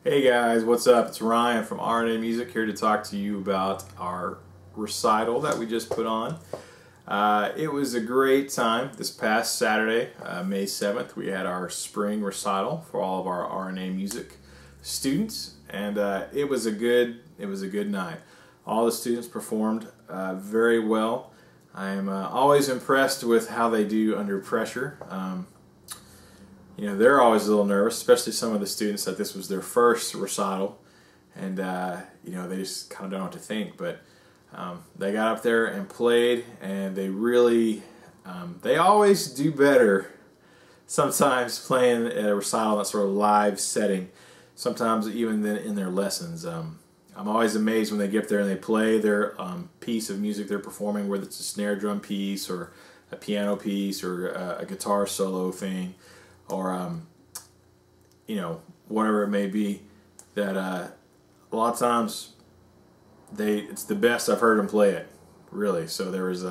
Hey guys, what's up? It's Ryan from RNA Music here to talk to you about our recital that we just put on. It was a great time. This past Saturday, May 7th, we had our spring recital for all of our RNA Music students, and it was a good night. All the students performed very well. I am always impressed with how they do under pressure. They're always a little nervous, especially some of the students that this was their first recital, and they just kind of don't know what to think. But they got up there and played, and they always do better sometimes playing at a recital, that sort of live setting, sometimes even than in their lessons. I'm always amazed when they get up there and they play their piece of music they're performing, whether it's a snare drum piece or a piano piece or a guitar solo thing, or whatever it may be, that a lot of times it's the best I've heard them play it, really. So there was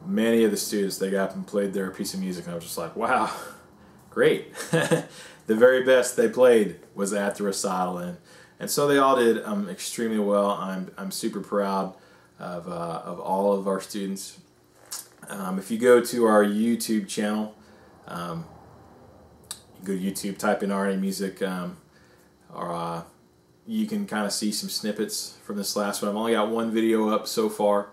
many of the students, they got up and played their piece of music, and I was just like, wow, great. The very best they played was at the recital, and so they all did extremely well. I'm super proud of all of our students. If you go to our YouTube channel, go to YouTube, type in RNA Music, or you can kind of see some snippets from this last one. I've only got one video up so far,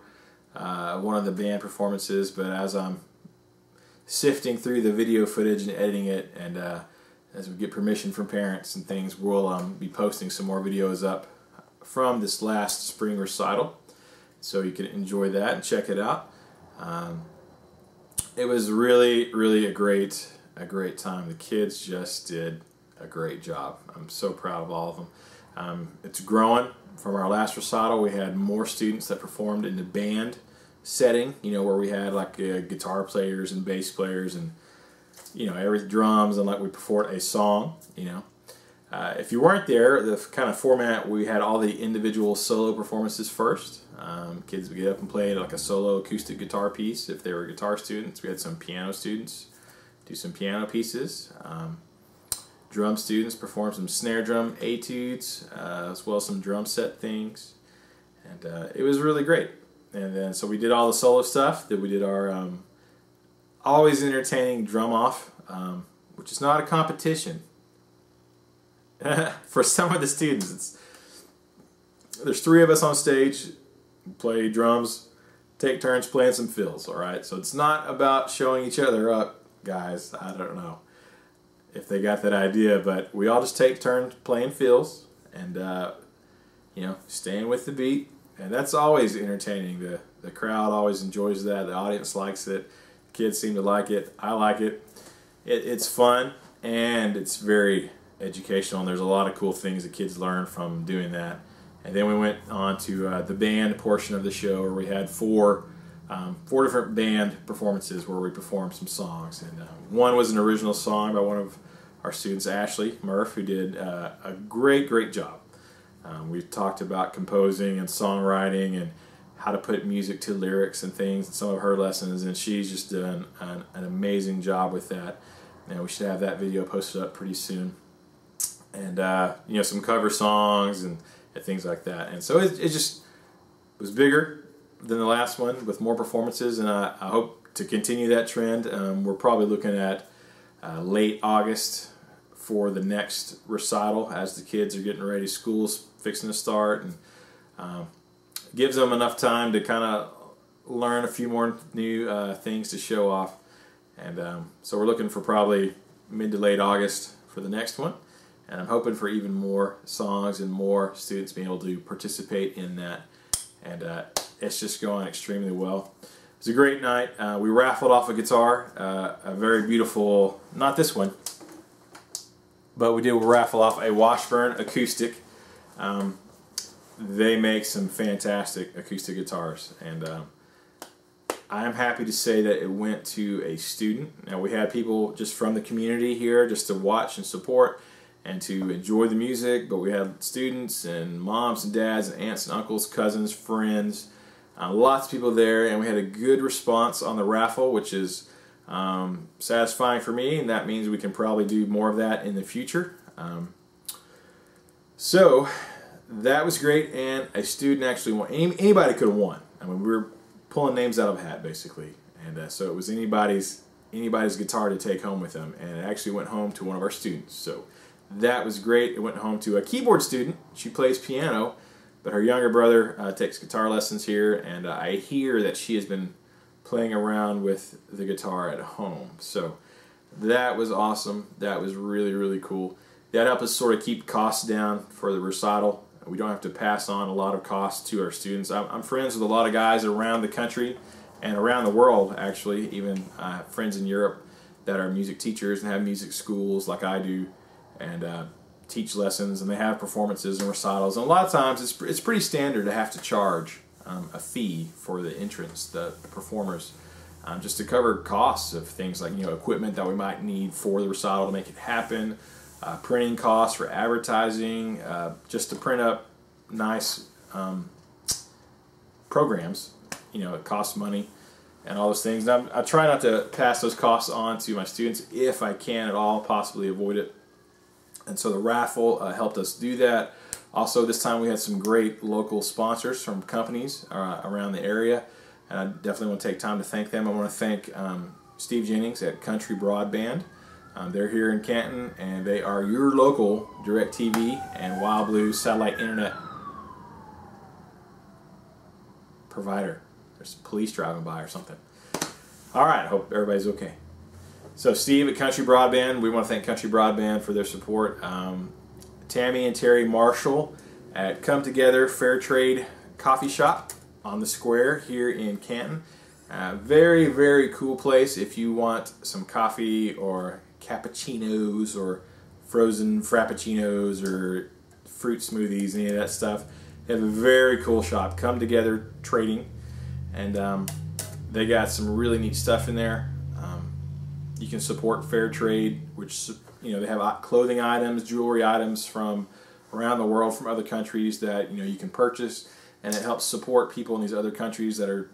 one of the band performances, but as I'm sifting through the video footage and editing it, and as we get permission from parents and things, we'll be posting some more videos up from this last spring recital, so you can enjoy that and check it out. It was really a great time. The kids just did a great job. I'm so proud of all of them. It's growing. From our last recital, we had more students that performed in the band setting, where we had like guitar players and bass players and every drums, and like we performed a song. If you weren't there, the kind of format, we had all the individual solo performances first. Kids would get up and play like a solo acoustic guitar piece. If they were guitar students, we had some piano students do some piano pieces. Drum students perform some snare drum etudes, as well as some drum set things, and it was really great. And then so we did all the solo stuff. Then we did our always entertaining drum off, which is not a competition. For some of the students, there's three of us on stage, play drums, take turns playing some fills. All right, so it's not about showing each other up, guys. I don't know if they got that idea, but we all just take turns playing fills and staying with the beat, and that's always entertaining. The crowd always enjoys that. The audience likes it. Kids seem to like it. I like it. It's fun, and it's very educational, and there's a lot of cool things that kids learn from doing that. And then we went on to the band portion of the show, where we had four different band performances where we performed some songs. And one was an original song by one of our students, Ashley Murph, who did a great job. We talked about composing and songwriting and how to put music to lyrics and things in some of her lessons, and she's just done an amazing job with that. And we should have that video posted up pretty soon. And some cover songs and things like that. And so it just was bigger than the last one with more performances, and I hope to continue that trend. We're probably looking at late August for the next recital, as the kids are getting ready. School's fixing to start, and gives them enough time to kind of learn a few more new things to show off. And so we're looking for probably mid to late August for the next one. And I'm hoping for even more songs and more students being able to participate in that. And it's just going extremely well. It was a great night. We raffled off a guitar, a very beautiful, not this one, but we did raffle off a Washburn acoustic. They make some fantastic acoustic guitars, and I am happy to say that it went to a student. Now, we had people just from the community here just to watch and support and to enjoy the music, but we had students and moms and dads and aunts and uncles, cousins, friends, lots of people there, and we had a good response on the raffle, which is satisfying for me, and that means we can probably do more of that in the future. So that was great, and a student actually won. Anybody could have won. I mean, we were pulling names out of a hat, basically. And so it was anybody's guitar to take home with them, and it actually went home to one of our students. So that was great. It went home to a keyboard student. She plays piano, but her younger brother takes guitar lessons here, and I hear that she has been playing around with the guitar at home. So that was awesome. That was really, really cool. That helped us sort of keep costs down for the recital. We don't have to pass on a lot of costs to our students. I'm friends with a lot of guys around the country and around the world, actually, even friends in Europe that are music teachers and have music schools like I do, and teach lessons, and they have performances and recitals. And a lot of times it's pretty standard to have to charge a fee for the entrance, the performers, just to cover costs of things like, equipment that we might need for the recital to make it happen, printing costs for advertising, just to print up nice programs. It costs money and all those things. And I try not to pass those costs on to my students if I can at all, possibly avoid it. And so the raffle helped us do that. Also, this time we had some great local sponsors from companies around the area, and I definitely want to take time to thank them. I want to thank Steve Jennings at Country Broadband. They're here in Canton, and they are your local DirecTV and Wild Blue satellite internet provider. There's police driving by or something. All right, I hope everybody's okay. So Steve at Country Broadband, we want to thank Country Broadband for their support. Tammy and Terry Marshall at Come Together Fair Trade Coffee Shop on the square here in Canton. Very, very cool place if you want some coffee or cappuccinos or frozen frappuccinos or fruit smoothies, any of that stuff. They have a very cool shop, Come Together Trading, and they got some really neat stuff in there. You can support fair trade, which they have clothing items, jewelry items from around the world, from other countries that you can purchase, and it helps support people in these other countries that are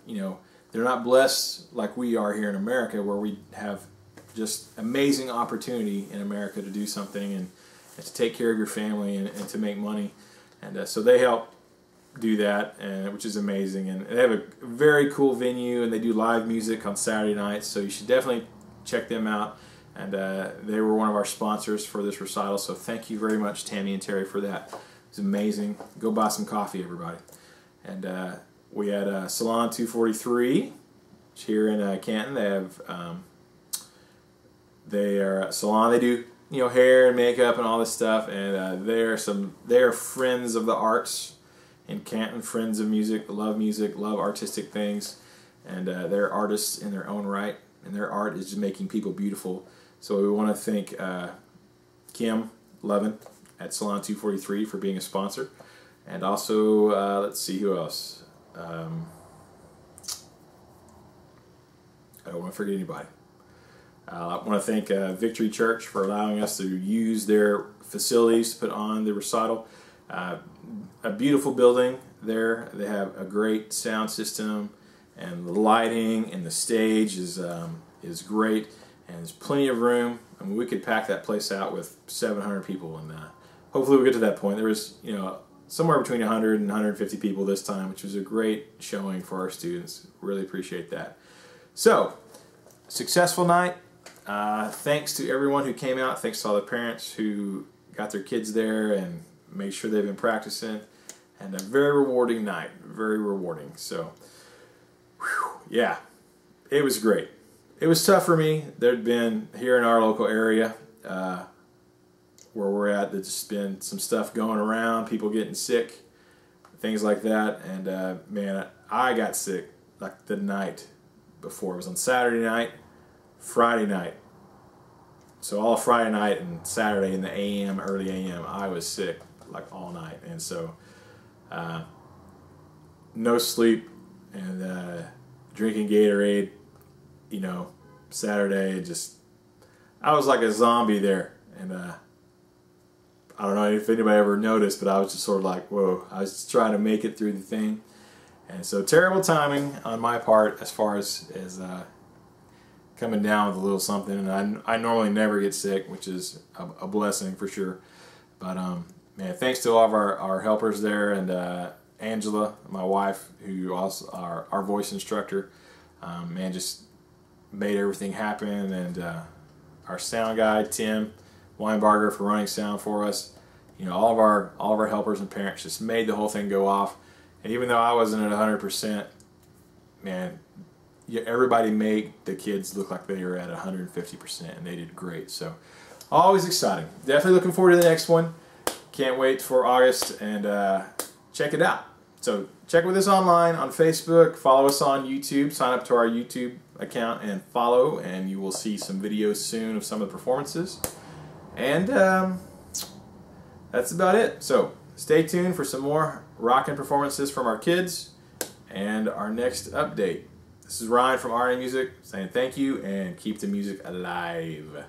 they're not blessed like we are here in America, where we have just amazing opportunity in America to do something and to take care of your family and to make money, and so they help do that, which is amazing. And they have a very cool venue, and they do live music on Saturday nights, so you should definitely check them out. And they were one of our sponsors for this recital, so thank you very much, Tammy and Terry, for that. It's amazing. Go buy some coffee, everybody. And we had Salon 243 here in Canton. They have they are a salon. They do hair and makeup and all this stuff, and they're friends of the arts in Canton, friends of music, love artistic things, and they're artists in their own right, and their art is just making people beautiful. So we want to thank Kim Levin at Salon 243 for being a sponsor, and also let's see who else. I don't want to forget anybody. I want to thank Victory Church for allowing us to use their facilities to put on the recital. A beautiful building there. They have a great sound system, and the lighting and the stage is great, and there's plenty of room. I mean, we could pack that place out with 700 people, and hopefully we'll get to that point. There was somewhere between 100 and 150 people this time, which was a great showing for our students. Really appreciate that. So, successful night. Thanks to everyone who came out. Thanks to all the parents who got their kids there and made sure they've been practicing. And a very rewarding night. Very rewarding. So, yeah, it was great. It was tough for me. There'd been, here in our local area, where we're at, there's just been some stuff going around, people getting sick, things like that. And man, I got sick like the night before. It was on Saturday night, Friday night. So all Friday night and Saturday in the AM, early AM, I was sick like all night. And so no sleep, and drinking Gatorade, Saturday, I was like a zombie there. And I don't know if anybody ever noticed, but I was just sort of like, whoa, I was just trying to make it through the thing. And so terrible timing on my part as far as coming down with a little something. And I normally never get sick, which is a blessing for sure. But man, man, thanks to all of our helpers there, and Angela, my wife, who also our voice instructor, man, just made everything happen, and our sound guy Tim Weinbarger for running sound for us. You know, all of our helpers and parents just made the whole thing go off. And even though I wasn't at 100%, man, everybody made the kids look like they were at 150%, and they did great. So, always exciting. Definitely looking forward to the next one. Can't wait for August, and check it out. So, check with us online on Facebook. Follow us on YouTube. Sign up to our YouTube account and follow, and you will see some videos soon of some of the performances. And that's about it. So, stay tuned for some more rockin' performances from our kids and our next update. This is Ryan from RNA Music saying thank you and keep the music alive.